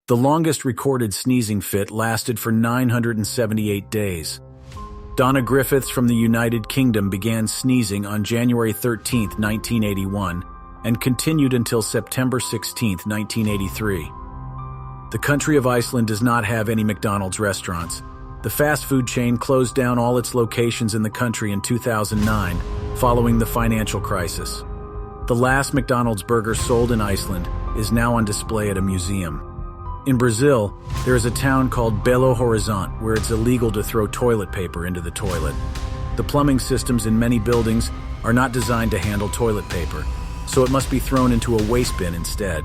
The longest recorded sneezing fit lasted for 978 days. Donna Griffiths from the United Kingdom began sneezing on January 13, 1981, and continued until September 16, 1983. The country of Iceland does not have any McDonald's restaurants. The fast food chain closed down all its locations in the country in 2009, following the financial crisis. The last McDonald's burger sold in Iceland is now on display at a museum. In Brazil, there is a town called Belo Horizonte where it's illegal to throw toilet paper into the toilet. The plumbing systems in many buildings are not designed to handle toilet paper, so it must be thrown into a waste bin instead.